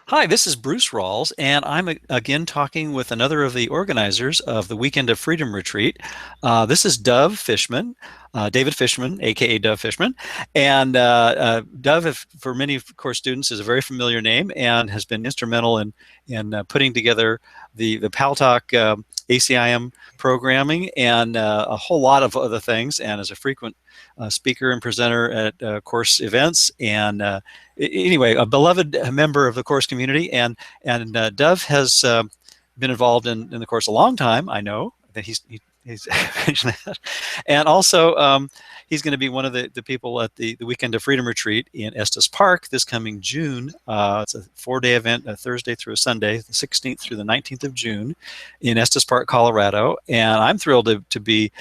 Hi, this is Bruce Rawles, and I'm again talking with another of the organizers of the Weekend of Freedom Retreat. This is Dove Fishman, David Fishman, aka Dove Fishman. And Dove, for many course students, is a very familiar name and has been instrumental in putting together the Pal Talk ACIM programming and a whole lot of other things, and is a frequent speaker and presenter at course events and anyway, a beloved member of the course community, and Dove has been involved in the course a long time. I know that he's and also he's going to be one of the people at the Weekend of Freedom Retreat in Estes Park this coming June. It's a 4-day event, a Thursday through a Sunday, the 16th through the 19th of June in Estes Park, Colorado. And I'm thrilled to be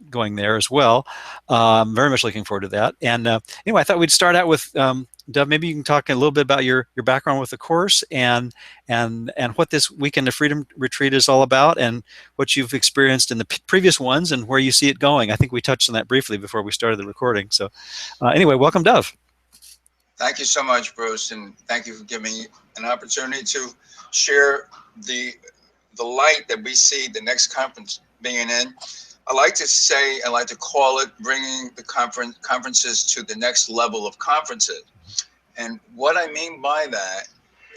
going there as well. I'm very much looking forward to that. And anyway, I thought we'd start out with Dove. Maybe you can talk a little bit about your background with the course and what this Weekend of Freedom Retreat is all about, and what you've experienced in the previous ones, and where you see it going. I think we touched on that briefly before we started the recording. So, anyway, welcome, Dove. Thank you so much, Bruce, and thank you for giving me an opportunity to share the light that we see the next conference being in. I like to call it bringing the conferences to the next level of conferences. And what I mean by that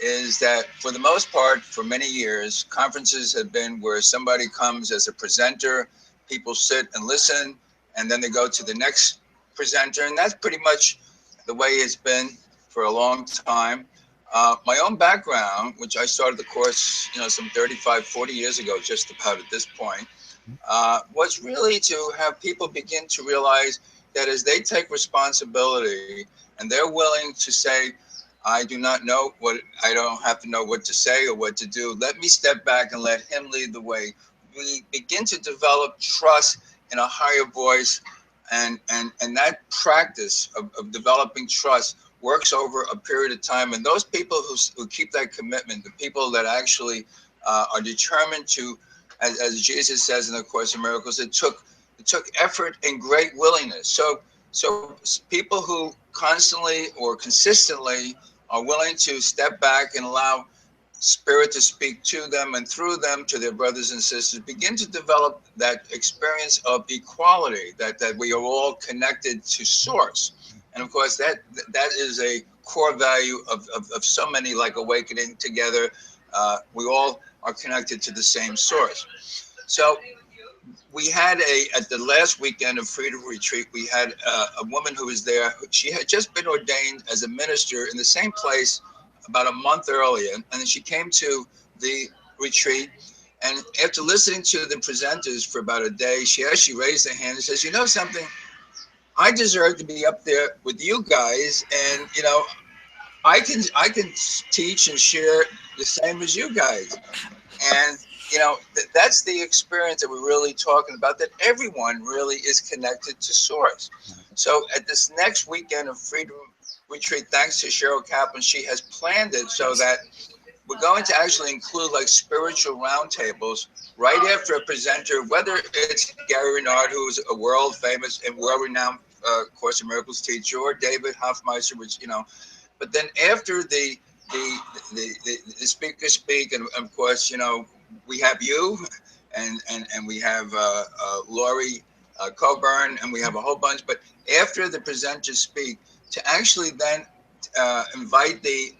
is that for the most part, for many years, conferences have been where somebody comes as a presenter, people sit and listen, and then they go to the next presenter. And that's pretty much the way it's been for a long time. My own background, which I started the course, some 35, 40 years ago, just about at this point, was really to have people begin to realize that as they take responsibility and they're willing to say, I don't have to know what to say or what to do. Let me step back and let him lead the way. We begin to develop trust in a higher voice, and that practice of developing trust works over a period of time. And those people who keep that commitment, the people that actually are determined to, as Jesus says in the Course in Miracles, it took effort and great willingness. So people who constantly or consistently are willing to step back and allow spirit to speak to them and through them to their brothers and sisters begin to develop that experience of equality, that we are all connected to source. And of course that is a core value of so many, like awakening together. We all are connected to the same source. So we had at the last Weekend of Freedom Retreat, we had a woman who was there. She had just been ordained as a minister in the same place about a month earlier. And then she came to the retreat. And after listening to the presenters for about a day, she actually raised her hand and says, you know something, I deserve to be up there with you guys. And, I can teach and share the same as you guys. And that's the experience that we're really talking about, that everyone really is connected to source. So at this next Weekend of Freedom Retreat, thanks to Cheryl Kaplan, she has planned it so that we're going to actually include like spiritual roundtables right after a presenter, whether it's Gary Renard, who's a world famous and world renowned Course in Miracles teacher, or David Hoffmeister, which but then after the speakers speak, and of course, we have you, and we have Laurie Coburn, and we have a whole bunch. But after the presenters speak, to actually then invite the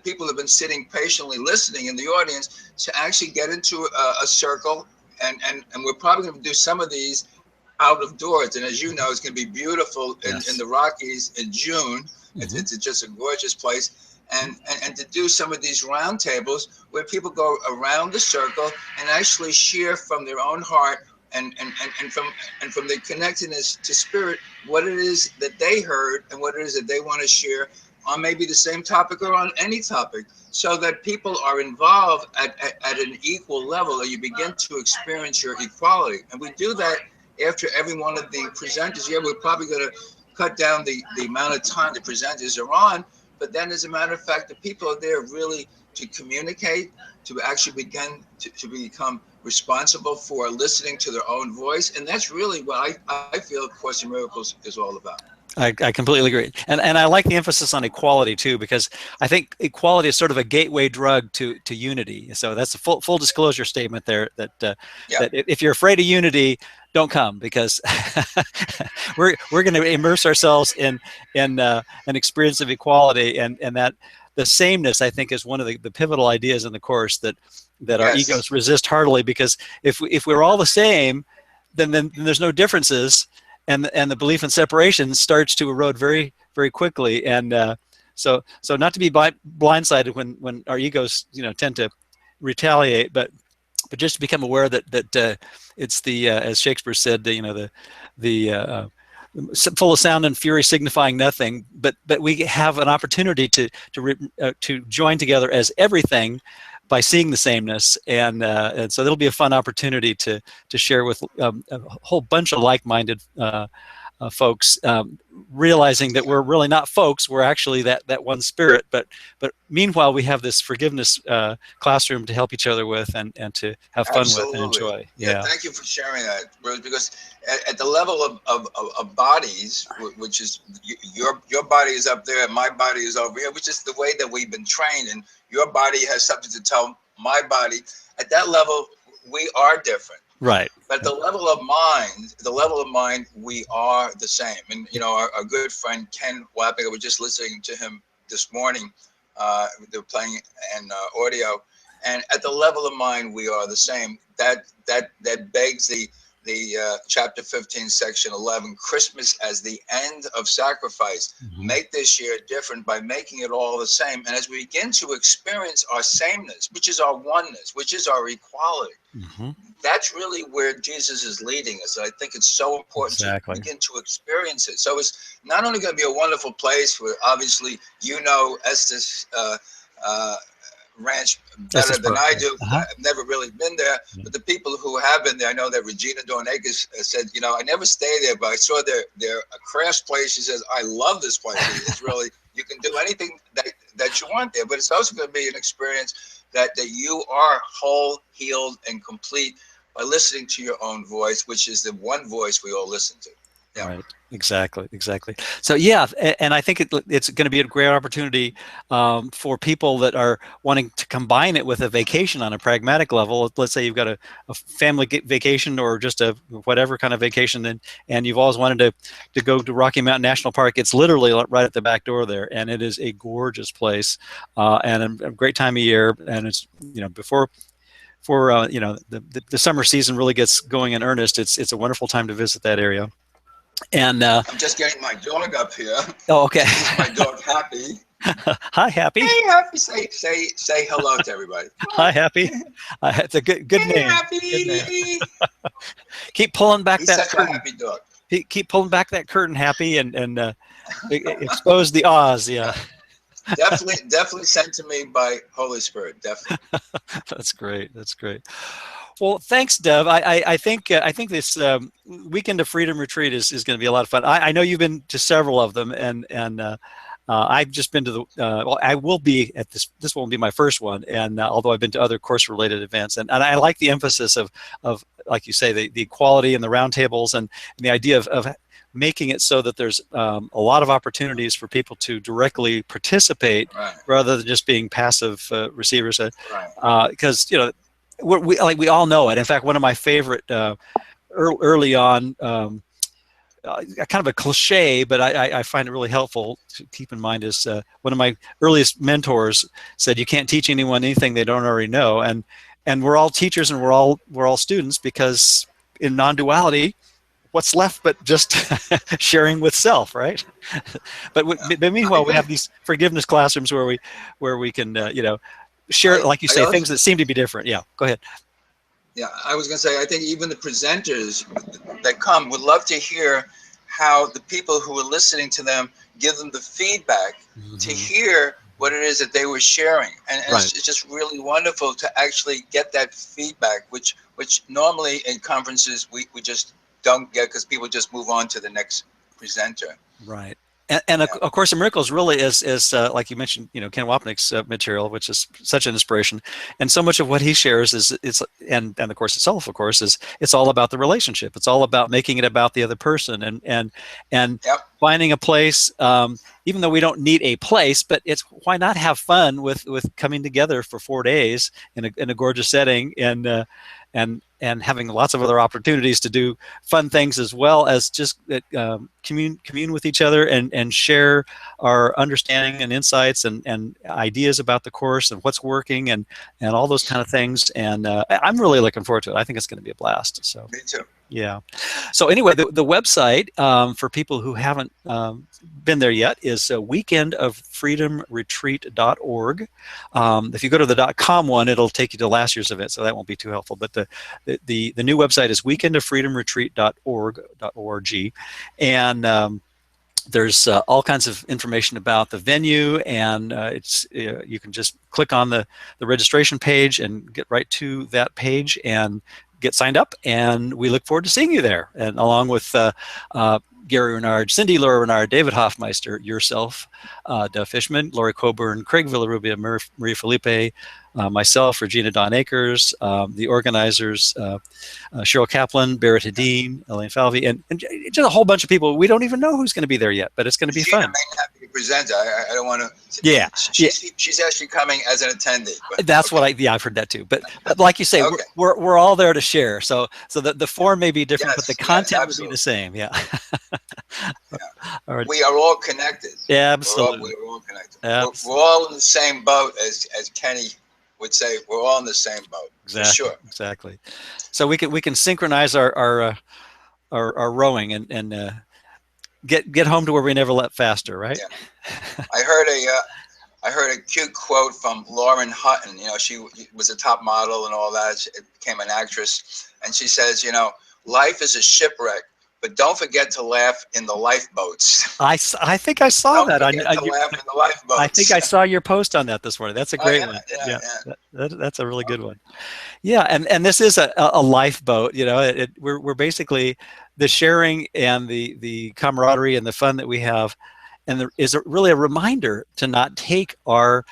people who have been sitting patiently listening in the audience to actually get into a circle, and we're probably going to do some of these out of doors. And as you know, it's going to be beautiful in the Rockies in June. It's just a gorgeous place. And to do some of these roundtables where people go around the circle and actually share from their own heart and from their connectedness to spirit what it is that they heard and what it is that they want to share on maybe the same topic or on any topic, so that people are involved at an equal level, or you begin to experience your equality. And we do that after every one of the presenters. Yeah, we're probably going to cut down the amount of time the presenters are on, but then as a matter of fact, the people are there really to communicate, to actually begin to become responsible for listening to their own voice. And that's really what I feel Course in Miracles is all about. I completely agree, and I like the emphasis on equality too, because I think equality is sort of a gateway drug to unity. So that's a full disclosure statement there. Yeah, That if you're afraid of unity, don't come, because we're going to immerse ourselves in an experience of equality, and that the sameness, I think, is one of the pivotal ideas in the course that our yes, egos resist heartily, because if we're all the same, then there's no differences, and the belief in separation starts to erode very quickly. And so not to be blindsided when our egos tend to retaliate, but just to become aware that it's as Shakespeare said, the full of sound and fury signifying nothing, but we have an opportunity to join together as everything by seeing the sameness, and so it'll be a fun opportunity to share with a whole bunch of like-minded folks, realizing that we're really not folks, we're actually that one spirit. But meanwhile, we have this forgiveness classroom to help each other with, and to have fun with and absolutely. enjoy. Yeah, Yeah. thank you for sharing that, Rose. Because at the level of bodies, which is your body is up there and my body is over here, which is the way that we've been trained, and your body has something to tell my body. At that level, we are different. Right. But at the level of mind, we are the same. And our good friend Ken Wapping, I was just listening to him this morning. They were playing an audio, and at the level of mind, we are the same. That begs the chapter 15, section 11, Christmas as the end of sacrifice. Mm-hmm. Make this year different by making it all the same. And as we begin to experience our sameness, which is our oneness, which is our equality, Mm-hmm. that's really where Jesus is leading us. I think it's so important to Exactly. begin to experience it. So it's not only going to be a wonderful place where obviously Estes Ranch That's better this than part. I Yeah. do. Uh-huh. I've never really been there, but the people who have been there, I know that Regina Dornakis said, I never stay there, but I saw their craft place. She says, I love this place. It's really, you can do anything that you want there, but it's also going to be an experience that you are whole, healed, and complete by listening to your own voice, which is the one voice we all listen to. Yeah. Right. Exactly. So yeah, and I think it's going to be a great opportunity for people that are wanting to combine it with a vacation on a pragmatic level. Let's say you've got a family vacation, or just a whatever kind of vacation, and you've always wanted to go to Rocky Mountain National Park. It's literally right at the back door there, and it is a gorgeous place, and a great time of year. And it's before the summer season really gets going in earnest. It's a wonderful time to visit that area. And I'm just getting my dog up here. oh, okay. This is my dog, Happy. Hi, Happy. Hey, Happy, say hello to everybody. Hi, Happy. It's a good Hey, name. Good name. Happy. Keep pulling back He's that such a curtain. happy dog. Keep pulling back that curtain, Happy, and expose the Oz. Yeah. Definitely sent to me by Holy Spirit. Definitely. That's great. That's great. Well, thanks, Dev. I think this weekend of freedom retreat is going to be a lot of fun. I know you've been to several of them, and I've just been to the. Well, I will be at this. This won't be my first one, and although I've been to other course-related events, and I like the emphasis of like you say, the equality and the roundtables, and the idea of making it so that there's a lot of opportunities for people to directly participate, Right. rather than just being passive receivers. Right. Because we all know it. In fact, one of my favorite early on, kind of a cliche, but I find it really helpful to keep in mind, is one of my earliest mentors said, "You can't teach anyone anything they don't already know," and we're all teachers and we're all students, because in non-duality, what's left but just sharing with self, right? but meanwhile, we have these forgiveness classrooms where we can share, like you I say, also, things that seem to be different. Yeah, go ahead. yeah, I was going to say, I think even the presenters that come would love to hear how the people who are listening to them give them the feedback to hear what it is that they were sharing. And Right. it's just really wonderful to actually get that feedback, which normally in conferences we just don't get, because people just move on to the next presenter. Right. And Yeah. of course, in Miracles really is like you mentioned, Ken Wapnick's material, which is such an inspiration. And so much of what he shares is and the course itself, of course, is it's all about the relationship. It's all about making it about the other person and Yep. finding a place. Even though we don't need a place, but it's why not have fun with coming together for 4 days in a gorgeous setting and having lots of other opportunities to do fun things as well as just commune with each other and share our understanding and insights and ideas about the course and what's working and all those kind of things. And I'm really looking forward to it. I think it's going to be a blast. So Me too. yeah. So anyway, the website for people who haven't been there yet is weekendoffreedomretreat.org. If you go to the .com one, it'll take you to last year's event, so that won't be too helpful. But the new website is weekendoffreedomretreat.org, and there's all kinds of information about the venue, and you can just click on the registration page and get right to that page and get signed up, and we look forward to seeing you there. And along with Gary Renard, Cindy Lora-Renard, David Hoffmeister, yourself, Dov Fishman, Lori Coburn, Craig Villarubia, Maria Felipe, myself, Regina Don Akers, the organizers, Cheryl Kaplan, Barrett Hadeen, Elaine Falvey, and just a whole bunch of people. We don't even know who's going to be there yet, but it's going to be Regina fun. may not be a presenter. I don't want to. Yeah. She's actually coming as an attendee. But, that's what I've heard that too. But like you say, okay. we're all there to share. So the form may be different, but the content will be the same. Yeah. All right. We are all connected. Yeah, absolutely. We're all connected. We're all in the same boat, as Kenny would say. We're all in the same boat. Exactly. For sure. Exactly. So we can synchronize our rowing and get home to where we never let faster, right? Yeah. I heard a cute quote from Lauren Hutton. She was a top model and all that. She became an actress, and she says, life is a shipwreck, but don't forget to laugh in the lifeboats. I think I saw that. Laugh in the lifeboats. I think I saw your post on that this morning. That's a great one. Yeah. That's a really good one. Yeah, and this is a lifeboat. We're basically the sharing and the camaraderie and the fun that we have, and there is really a reminder to not take our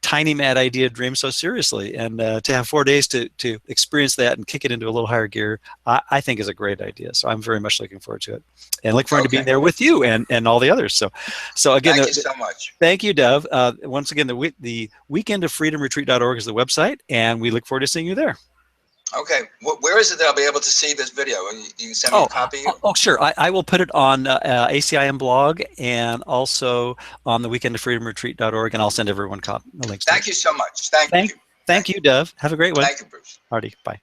tiny mad idea dream so seriously, and to have 4 days to experience that and kick it into a little higher gear, I think is a great idea. So I'm very much looking forward to it, and look forward to being there with you and all the others. So again, thank you so much. Thank you, Dov. Once again, the weekendoffreedomretreat.org is the website, and we look forward to seeing you there. Okay, where is it that I'll be able to see this video? You can send me a copy? Oh, sure. I will put it on ACIM blog and also on the weekendoffreedomretreat.org, and I'll send everyone links. Thank you so much. Thank you. Thank you, Dov. Have a great one. Thank you, Bruce. Alrighty, bye.